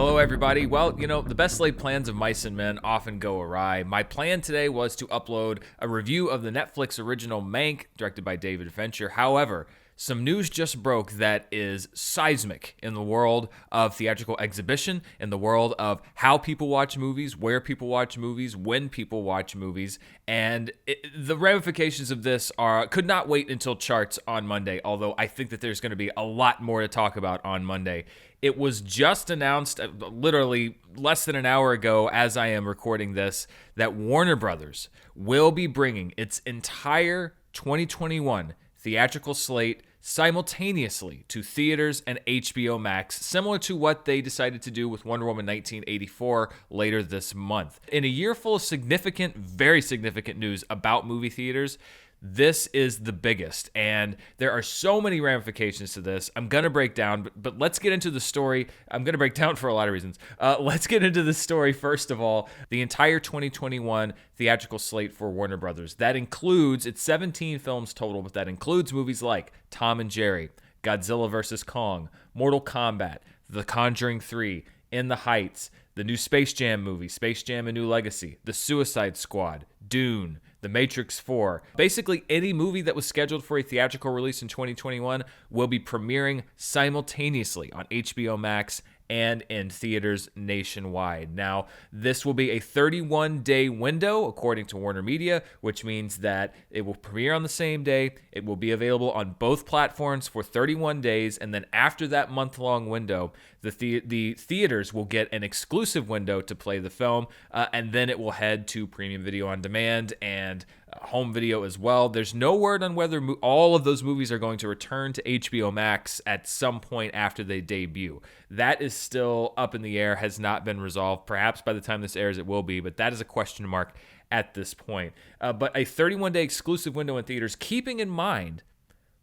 Hello, everybody. Well, the best laid plans of mice and men often go awry. My plan today was to upload a review of the Netflix original Mank, directed by David Fincher. However, some news just broke that is seismic in the world of theatrical exhibition, in the world of how people watch movies, where people watch movies, when people watch movies, and the ramifications of this could not wait until charts on Monday, although I think that there's going to be a lot more to talk about on Monday. It was just announced literally less than an hour ago as I am recording this that Warner Brothers will be bringing its entire 2021 theatrical slate simultaneously to theaters and HBO Max, similar to what they decided to do with Wonder Woman 1984 later this month. In a year full of significant, very significant news about movie theaters, this is the biggest, and there are so many ramifications to this. I'm going to break down, but let's get into the story. I'm going to break down for a lot of reasons. Let's get into the story, first of all. The entire 2021 theatrical slate for Warner Brothers. That includes, it's 17 films total, but that includes movies like Tom and Jerry, Godzilla vs. Kong, Mortal Kombat, The Conjuring 3, In the Heights, the new Space Jam movie, Space Jam: A New Legacy, The Suicide Squad, Dune, The Matrix 4. Basically, any movie that was scheduled for a theatrical release in 2021 will be premiering simultaneously on HBO Max and in theaters nationwide. Now, this will be a 31-day window, according to Warner Media, which means that it will premiere on the same day. It will be available on both platforms for 31 days, and then after that month-long window, the theaters will get an exclusive window to play the film, and then it will head to premium video on demand and home video as well. There's no word on whether all of those movies are going to return to HBO Max at some point after they debut. That is still up in the air, has not been resolved. Perhaps by the time this airs it will be, but that is a question mark at this point. But a 31-day exclusive window in theaters, keeping in mind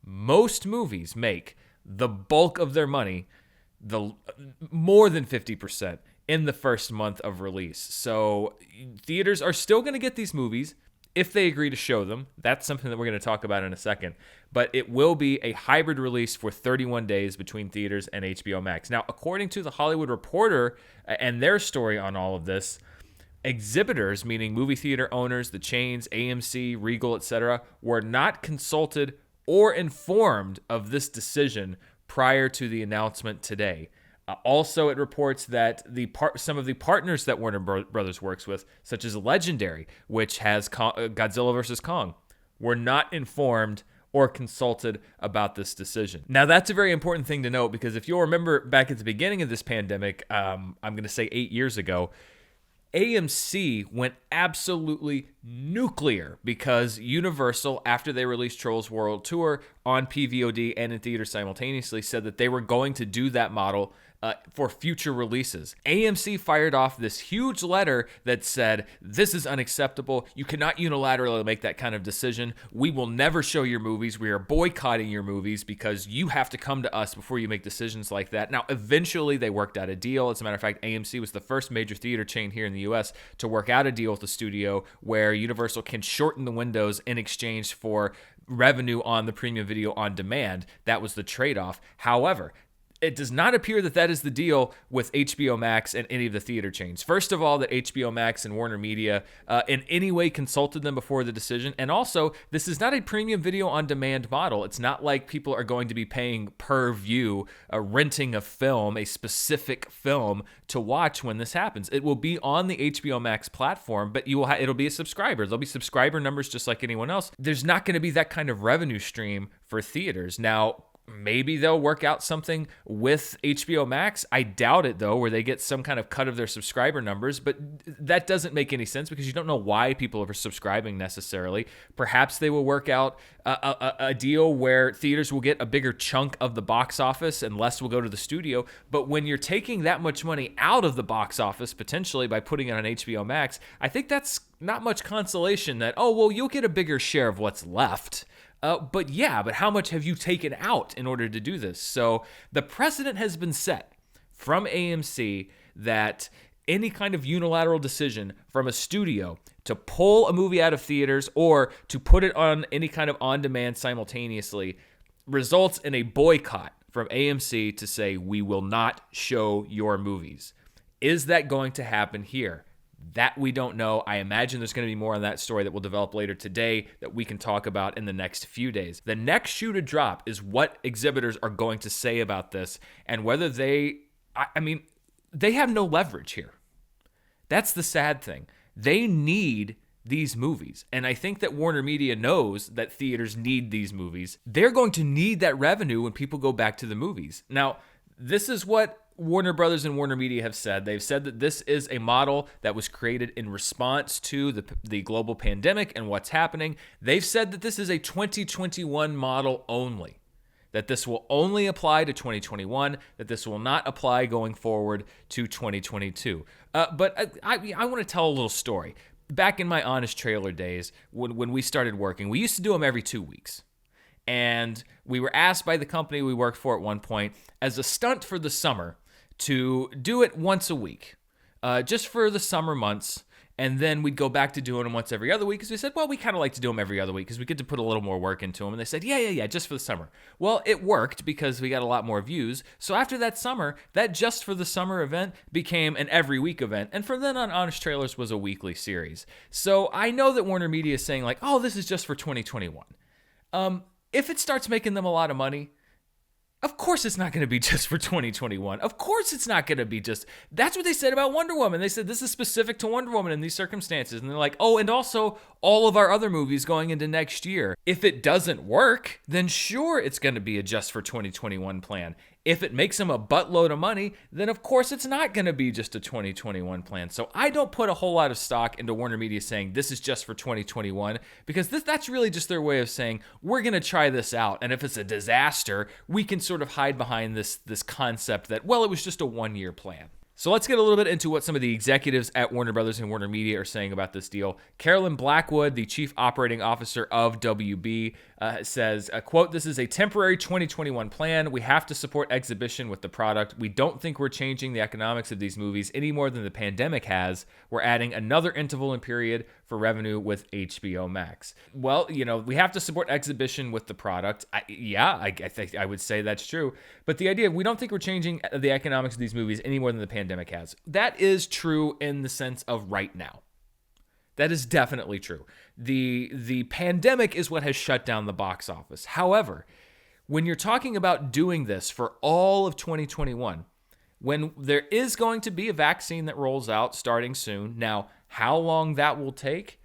most movies make the bulk of their money, more than 50%, in the first month of release. So theaters are still going to get these movies if they agree to show them. That's something that we're going to talk about in a second. But it will be a hybrid release for 31 days between theaters and HBO Max. Now, according to The Hollywood Reporter and their story on all of this, exhibitors, meaning movie theater owners, the chains, AMC, Regal, etc., were not consulted or informed of this decision prior to the announcement today. Also, it reports that some of the partners that Warner Brothers works with, such as Legendary, which has Godzilla vs. Kong, were not informed or consulted about this decision. Now, that's a very important thing to note, because if you'll remember back at the beginning of this pandemic, I'm going to say 8 years ago, AMC went absolutely nuclear because Universal, after they released Trolls World Tour on PVOD and in theaters simultaneously, said that they were going to do that model for future releases. AMC fired off this huge letter that said, this is unacceptable. You cannot unilaterally make that kind of decision. We will never show your movies. We are boycotting your movies because you have to come to us before you make decisions like that. Now, eventually they worked out a deal. As a matter of fact, AMC was the first major theater chain here in the US to work out a deal with the studio where Universal can shorten the windows in exchange for revenue on the premium video on demand. That was the trade-off. However, it does not appear that that is the deal with HBO Max and any of the theater chains. First of all, that HBO Max and Warner Media in any way consulted them before the decision. And also, this is not a premium video on demand model. It's not like people are going to be paying per view, renting a film, a specific film to watch when this happens. It will be on the HBO Max platform, but it'll be a subscriber. There'll be subscriber numbers just like anyone else. There's not going to be that kind of revenue stream for theaters. Now, maybe they'll work out something with HBO Max. I doubt it, though, where they get some kind of cut of their subscriber numbers. But that doesn't make any sense because you don't know why people are subscribing necessarily. Perhaps they will work out a deal where theaters will get a bigger chunk of the box office and less will go to the studio. But when you're taking that much money out of the box office, potentially by putting it on HBO Max, I think that's not much consolation that, oh, well, you'll get a bigger share of what's left. But how much have you taken out in order to do this? So the precedent has been set from AMC that any kind of unilateral decision from a studio to pull a movie out of theaters or to put it on any kind of on-demand simultaneously results in a boycott from AMC to say, we will not show your movies. Is that going to happen here? That we don't know. I imagine there's going to be more on that story that will develop later today that we can talk about in the next few days. The next shoe to drop is what exhibitors are going to say about this and whether they have no leverage here. That's the sad thing. They need these movies. And I think that Warner Media knows that theaters need these movies. They're going to need that revenue when people go back to the movies. Now, this is what Warner Brothers and Warner Media have said. They've said that this is a model that was created in response to the global pandemic and what's happening. They've said that this is a 2021 model only, that this will only apply to 2021, that this will not apply going forward to 2022. But I want to tell a little story. Back in my Honest Trailer days, when we started working, we used to do them every 2 weeks. And we were asked by the company we worked for at one point, as a stunt for the summer, to do it once a week, just for the summer months. And then we'd go back to doing them once every other week because we said, well, we kind of like to do them every other week because we get to put a little more work into them. And they said, yeah, just for the summer. Well, it worked because we got a lot more views. So after that summer, that just for the summer event became an every week event. And from then on, Honest Trailers was a weekly series. So I know that Warner Media is saying like, oh, this is just for 2021. If it starts making them a lot of money, of course it's not going to be just for 2021. Of course it's not going to be just... That's what they said about Wonder Woman. They said this is specific to Wonder Woman in these circumstances. And they're like, oh, and also all of our other movies going into next year. If it doesn't work, then sure, it's going to be a just for 2021 plan. If it makes them a buttload of money, then of course it's not going to be just a 2021 plan. So I don't put a whole lot of stock into Warner Media saying this is just for 2021 because that's really just their way of saying we're going to try this out. And if it's a disaster, we can sort of hide behind this concept that, well, it was just a one-year plan. So let's get a little bit into what some of the executives at Warner Brothers and Warner Media are saying about this deal. Carolyn Blackwood, the chief operating officer of WB, says, quote, "This is a temporary 2021 plan. We have to support exhibition with the product. We don't think we're changing the economics of these movies any more than the pandemic has. We're adding another interval and period for revenue with HBO Max." Well, we have to support exhibition with the product. I think I would say that's true. But the idea, we don't think we're changing the economics of these movies any more than the pandemic has. That is true in the sense of right now. That is definitely true. The pandemic is what has shut down the box office. However, when you're talking about doing this for all of 2021, when there is going to be a vaccine that rolls out starting soon, now, how long that will take,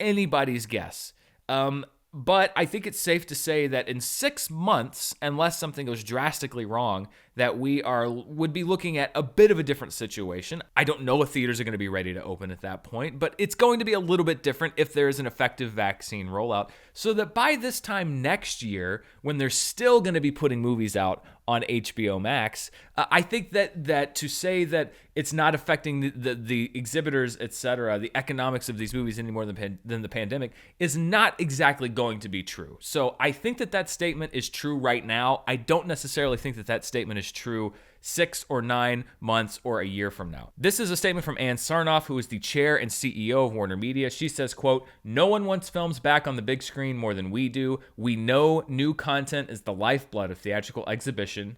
anybody's guess. But I think it's safe to say that in 6 months, unless something goes drastically wrong, that we would be looking at a bit of a different situation. I don't know if theaters are going to be ready to open at that point, but it's going to be a little bit different if there is an effective vaccine rollout. So that by this time next year, when they're still going to be putting movies out on HBO Max, I think that to say that it's not affecting the exhibitors, etc., the economics of these movies any more than the pandemic is not exactly going to be true. So I think that statement is true right now. I don't necessarily think that statement is true 6 or 9 months or a year from now. This is a statement from Ann Sarnoff, who is the chair and CEO of Warner Media. She says, quote, "No one wants films back on the big screen more than we do. We know new content is the lifeblood of theatrical exhibition,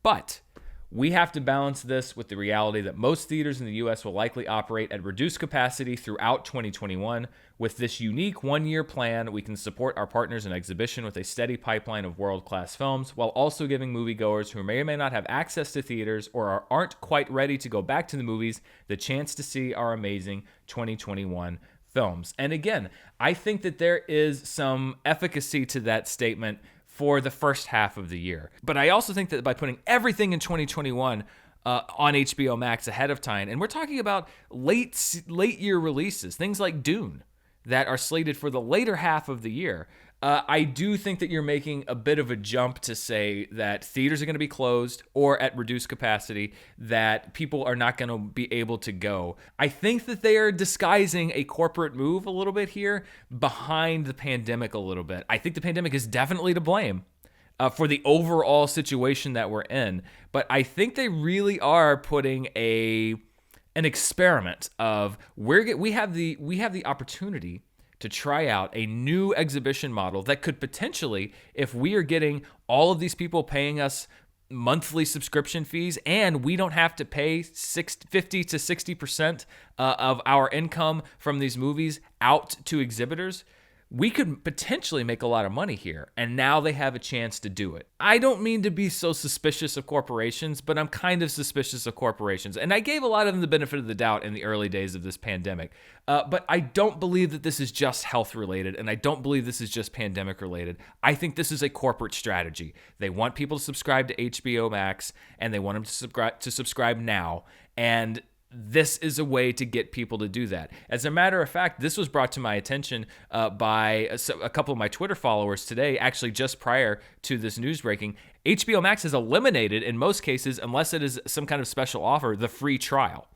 but we have to balance this with the reality that most theaters in the U.S. will likely operate at reduced capacity throughout 2021. With this unique one-year plan, we can support our partners in exhibition with a steady pipeline of world-class films, while also giving moviegoers who may or may not have access to theaters or aren't quite ready to go back to the movies the chance to see our amazing 2021 films." And again, I think that there is some efficacy to that statement for the first half of the year. But I also think that by putting everything in 2021 on HBO Max ahead of time, and we're talking about late year releases, things like Dune that are slated for the later half of the year, I do think that you're making a bit of a jump to say that theaters are going to be closed or at reduced capacity, that people are not going to be able to go. I think that they are disguising a corporate move a little bit here behind the pandemic a little bit. I think the pandemic is definitely to blame for the overall situation that we're in, but I think they really are putting an experiment of we have the opportunity to try out a new exhibition model that could potentially, if we are getting all of these people paying us monthly subscription fees, and we don't have to pay 50 to 60% of our income from these movies out to exhibitors, we could potentially make a lot of money here, and now they have a chance to do it. I don't mean to be so suspicious of corporations, but I'm kind of suspicious of corporations, and I gave a lot of them the benefit of the doubt in the early days of this pandemic, but I don't believe that this is just health-related, and I don't believe this is just pandemic-related. I think this is a corporate strategy. They want people to subscribe to HBO Max, and they want them to subscribe now, and this is a way to get people to do that. As a matter of fact, this was brought to my attention by a couple of my Twitter followers today, actually just prior to this news breaking. HBO Max has eliminated, in most cases, unless it is some kind of special offer, the free trial.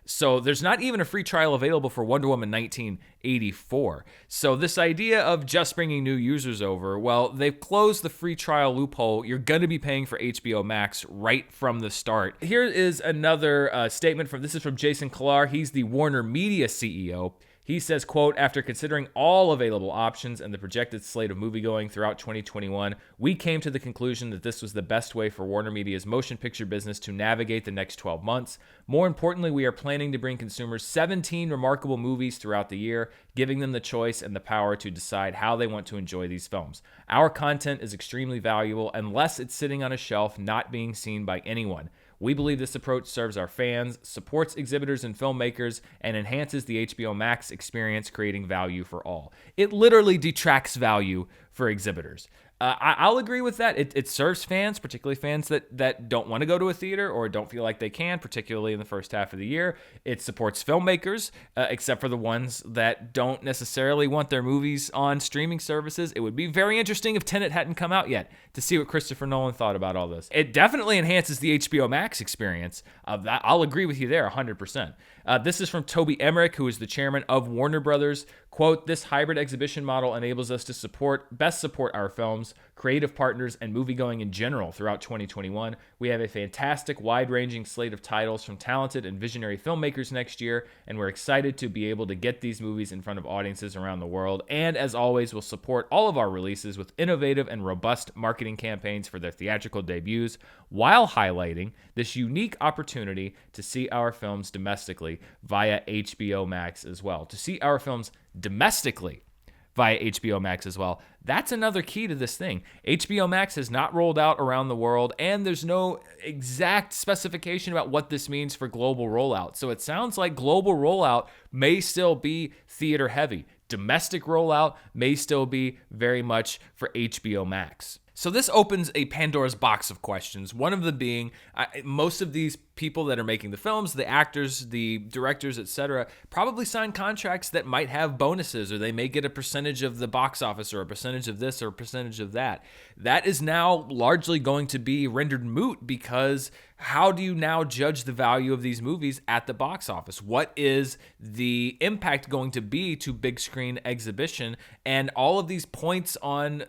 So there's not even a free trial available for Wonder Woman 1984. So this idea of just bringing new users over, well, they've closed the free trial loophole. You're going to be paying for HBO Max right from the start. Here is another statement this is from Jason Kilar. He's the Warner Media CEO. He says, quote, "After considering all available options and the projected slate of moviegoing throughout 2021, we came to the conclusion that this was the best way for Warner Media's motion picture business to navigate the next 12 months. More importantly, we are planning to bring consumers 17 remarkable movies throughout the year, giving them the choice and the power to decide how they want to enjoy these films. Our content is extremely valuable unless it's sitting on a shelf not being seen by anyone. We believe this approach serves our fans, supports exhibitors and filmmakers, and enhances the HBO Max experience, creating value for all." It literally detracts value for exhibitors. I'll agree with that. It serves fans, particularly fans that don't want to go to a theater or don't feel like they can, particularly in the first half of the year. It supports filmmakers, except for the ones that don't necessarily want their movies on streaming services. It would be very interesting if Tenet hadn't come out yet to see what Christopher Nolan thought about all this. It definitely enhances the HBO Max experience. I'll agree with you there 100%. This is from Toby Emmerich, who is the chairman of Warner Brothers. Quote, "This hybrid exhibition model enables us to best support our films, creative partners, and moviegoing in general throughout 2021. We have a fantastic, wide-ranging slate of titles from talented and visionary filmmakers next year, and we're excited to be able to get these movies in front of audiences around the world. And as always, we'll support all of our releases with innovative and robust marketing campaigns for their theatrical debuts, while highlighting this unique opportunity to see our films domestically via HBO Max as well." To see our films domestically via HBO Max as well. That's another key to this thing. HBO Max has not rolled out around the world, and there's no exact specification about what this means for global rollout. So it sounds like global rollout may still be theater heavy. Domestic rollout may still be very much for HBO Max. So this opens a Pandora's box of questions, one of them being most of these people that are making the films, the actors, the directors, etc., probably sign contracts that might have bonuses, or they may get a percentage of the box office or a percentage of this or a percentage of that. That is now largely going to be rendered moot, because how do you now judge the value of these movies at the box office? What is the impact going to be to big screen exhibition? And all of these points on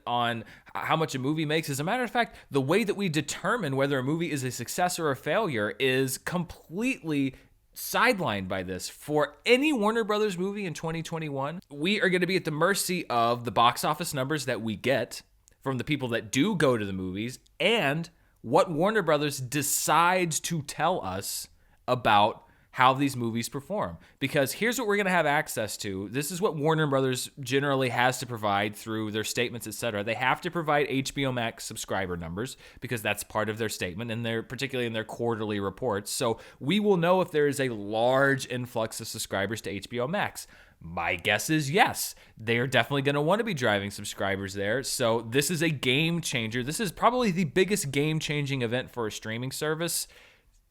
how much a movie makes. As a matter of fact, the way that we determine whether a movie is a success or a failure is completely sidelined by this. For any Warner Brothers movie in 2021, we are going to be at the mercy of the box office numbers that we get from the people that do go to the movies, and what Warner Brothers decides to tell us about how these movies perform. Because here's what we're going to have access to. This is what Warner Brothers generally has to provide through their statements, etc. They have to provide HBO Max subscriber numbers, because that's part of their statement, and they're particularly in their quarterly reports. So we will know if there is a large influx of subscribers to HBO Max. My guess is yes. They are definitely going to want to be driving subscribers there. So this is a game changer. This is probably the biggest game-changing event for a streaming service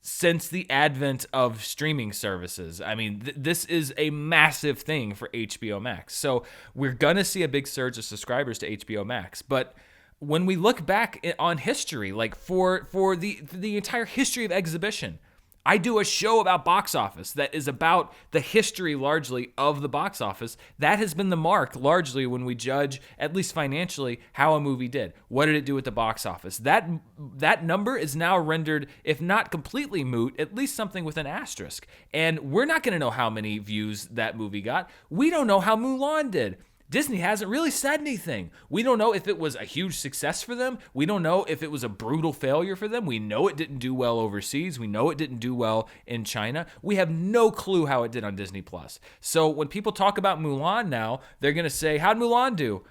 since the advent of streaming services. I mean, this is a massive thing for HBO Max. So we're going to see a big surge of subscribers to HBO Max. But when we look back on history, like for the entire history of exhibition, I do a show about box office that is about the history largely of the box office. That has been the mark largely when we judge, at least financially, how a movie did. What did it do at the box office? That number is now rendered, if not completely moot, at least something with an asterisk. And we're not going to know how many views that movie got. We don't know how Mulan did. Disney hasn't really said anything. We don't know if it was a huge success for them. We don't know if it was a brutal failure for them. We know it didn't do well overseas. We know it didn't do well in China. We have no clue how it did on Disney Plus. So when people talk about Mulan now, they're going to say, how'd Mulan do?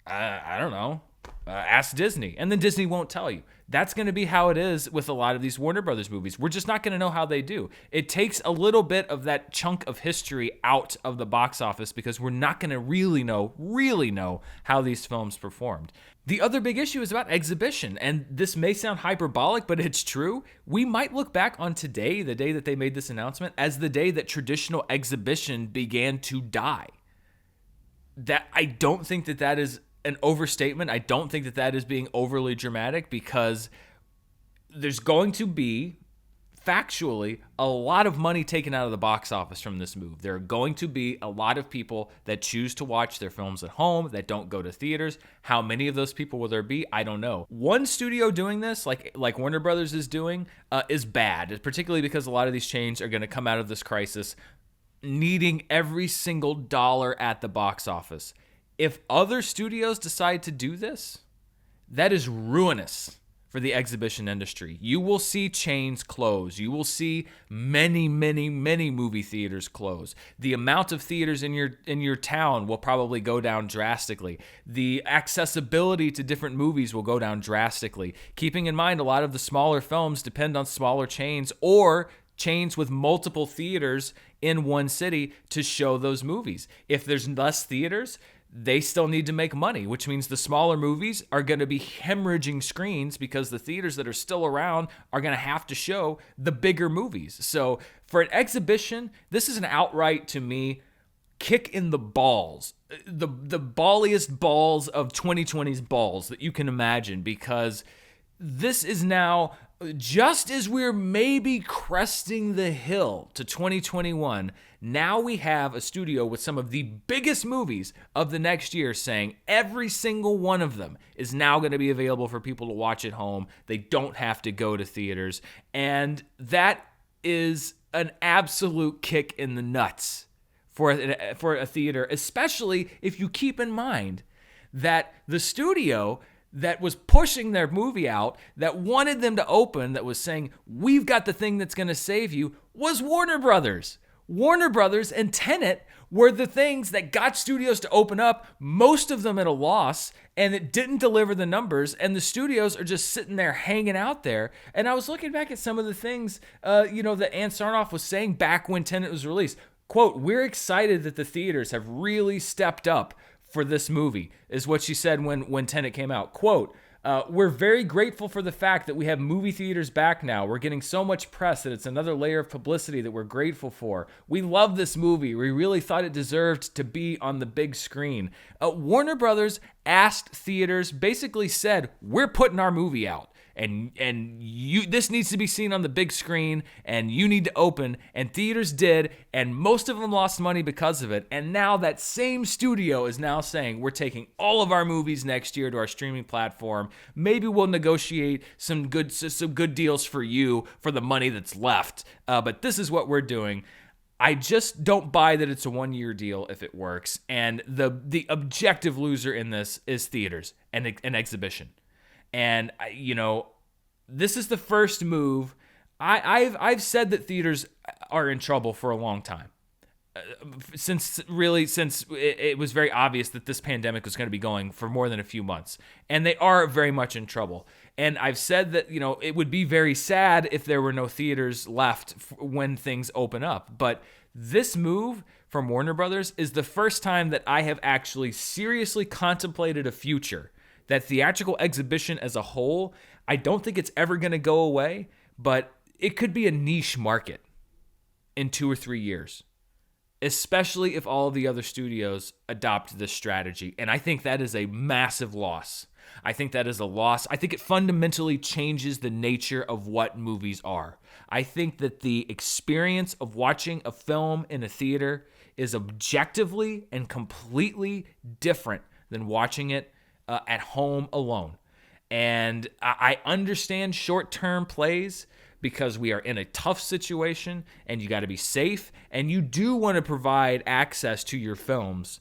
I don't know. Ask Disney. And then Disney won't tell you. That's going to be how it is with a lot of these Warner Brothers movies. We're just not going to know how they do. It takes a little bit of that chunk of history out of the box office because we're not going to really know how these films performed. The other big issue is about exhibition, and this may sound hyperbolic, but it's true. We might look back on today, the day that they made this announcement, as the day that traditional exhibition began to die. That I don't think that is an overstatement. I don't think that is being overly dramatic because there's going to be, factually, a lot of money taken out of the box office from this move. There are going to be a lot of people that choose to watch their films at home that don't go to theaters. How many of those people will there be? I don't know. One studio doing this, like Warner Brothers is doing, is bad, particularly because a lot of these chains are going to come out of this crisis needing every single dollar at the box office. If other studios decide to do this, that is ruinous for the exhibition industry. You will see chains close. You will see many movie theaters close. The amount of theaters in your town will probably go down drastically. The accessibility to different movies will go down drastically. Keeping in mind, a lot of the smaller films depend on smaller chains or chains with multiple theaters in one city to show those movies. If there's less theaters, they still need to make money, which means the smaller movies are going to be hemorrhaging screens because the theaters that are still around are going to have to show the bigger movies. So for an exhibition, this is an outright, to me, kick in the balls, the balliest balls of 2020's balls that you can imagine, because this is now, just as we're maybe cresting the hill to 2021, now we have a studio with some of the biggest movies of the next year saying every single one of them is now going to be available for people to watch at home. They don't have to go to theaters. And that is an absolute kick in the nuts for a theater, especially if you keep in mind that the studio that was pushing their movie out, that wanted them to open, that was saying, we've got the thing that's going to save you, was Warner Brothers. Warner Brothers and Tenet were the things that got studios to open up, most of them at a loss, and it didn't deliver the numbers, and the studios are just sitting there hanging out there. And I was looking back at some of the things, that Ann Sarnoff was saying back when Tenet was released. Quote, "We're excited that the theaters have really stepped up for this movie," is what she said when Tenet came out. Quote, "We're very grateful for the fact that we have movie theaters back now. We're getting so much press that it's another layer of publicity that we're grateful for. We love this movie. We really thought it deserved to be on the big screen." Warner Brothers asked theaters, basically said, we're putting our movie out. And this needs to be seen on the big screen, and you need to open. And theaters did, and most of them lost money because of it. And now that same studio is now saying, we're taking all of our movies next year to our streaming platform. Maybe we'll negotiate some good deals for you for the money that's left. But this is what we're doing. I just don't buy that it's a one-year deal if it works. And the objective loser in this is theaters and exhibition. And this is the first move. I've said that theaters are in trouble for a long time, since it was very obvious that this pandemic was going to be going for more than a few months, and they are very much in trouble. And I've said that it would be very sad if there were no theaters left when things open up. But this move from Warner Brothers is the first time that I have actually seriously contemplated a future. That theatrical exhibition as a whole, I don't think it's ever going to go away, but it could be a niche market in 2 or 3 years, especially if all of the other studios adopt this strategy. And I think that is a massive loss. I think that is a loss. I think it fundamentally changes the nature of what movies are. I think that the experience of watching a film in a theater is objectively and completely different than watching it at home alone. And I understand short-term plays because we are in a tough situation and you got to be safe, and you do want to provide access to your films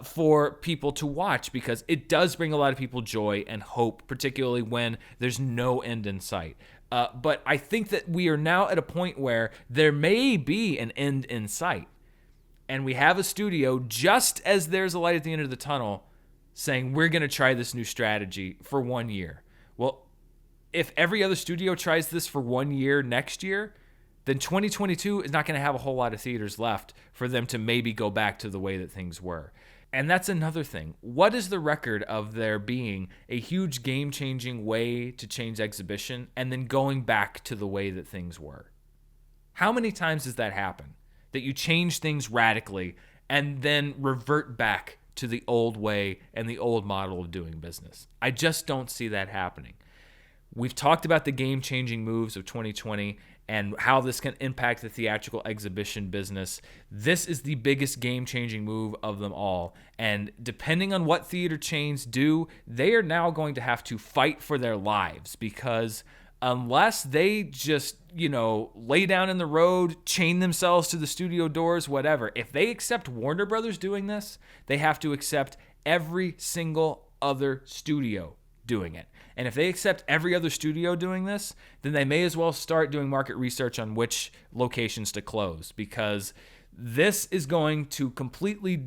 for people to watch, because it does bring a lot of people joy and hope, particularly when there's no end in sight. But I think that we are now at a point where there may be an end in sight. And we have a studio, just as there's a light at the end of the tunnel, saying we're going to try this new strategy for 1 year. Well, if every other studio tries this for 1 year next year, then 2022 is not going to have a whole lot of theaters left for them to maybe go back to the way that things were. And that's another thing. What is the record of there being a huge game-changing way to change exhibition and then going back to the way that things were? How many times does that happen? That you change things radically and then revert back to the old way and the old model of doing business. I just don't see that happening. We've talked about the game-changing moves of 2020 and how this can impact the theatrical exhibition business. This is the biggest game-changing move of them all. And depending on what theater chains do, they are now going to have to fight for their lives, because unless they just, lay down in the road, chain themselves to the studio doors, whatever, if they accept Warner Brothers doing this, they have to accept every single other studio doing it. And if they accept every other studio doing this, then they may as well start doing market research on which locations to close, because this is going to completely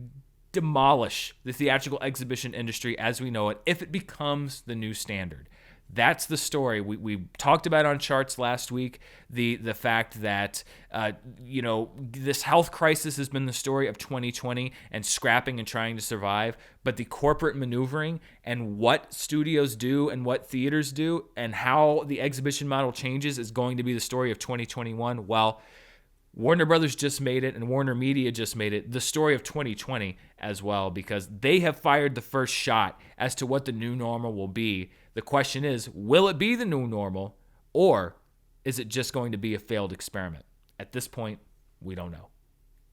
demolish the theatrical exhibition industry as we know it if it becomes the new standard. That's the story. We talked about on Charts last week, the fact that, this health crisis has been the story of 2020 and scrapping and trying to survive. But the corporate maneuvering and what studios do and what theaters do and how the exhibition model changes is going to be the story of 2021. Well, Warner Brothers just made it, and Warner Media just made it the story of 2020 as well, because they have fired the first shot as to what the new normal will be. The question is, will it be the new normal, or is it just going to be a failed experiment? At this point, we don't know.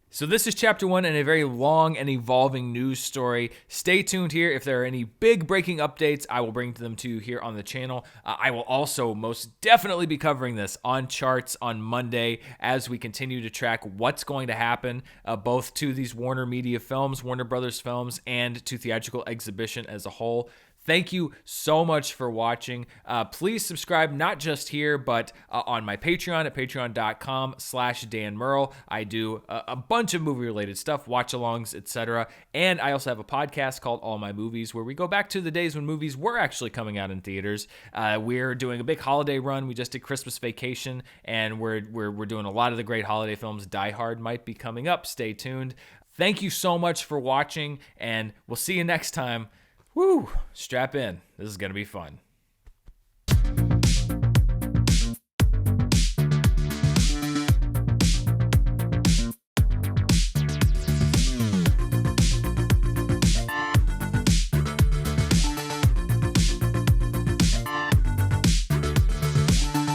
So this is chapter 1 in a very long and evolving news story. Stay tuned here. If there are any big breaking updates, I will bring them to you here on the channel. I will also most definitely be covering this on Charts on Monday as we continue to track what's going to happen both to these Warner Media films, Warner Brothers films, and to theatrical exhibition as a whole. Thank you so much for watching. Please subscribe, not just here, but on my Patreon at patreon.com/Dan Murrell. I do a bunch of movie-related stuff, watch-alongs, etc. And I also have a podcast called All My Movies, where we go back to the days when movies were actually coming out in theaters. We're doing a big holiday run. We just did Christmas Vacation, and we're doing a lot of the great holiday films. Die Hard might be coming up. Stay tuned. Thank you so much for watching, and we'll see you next time. Woo! Strap in. This is going to be fun.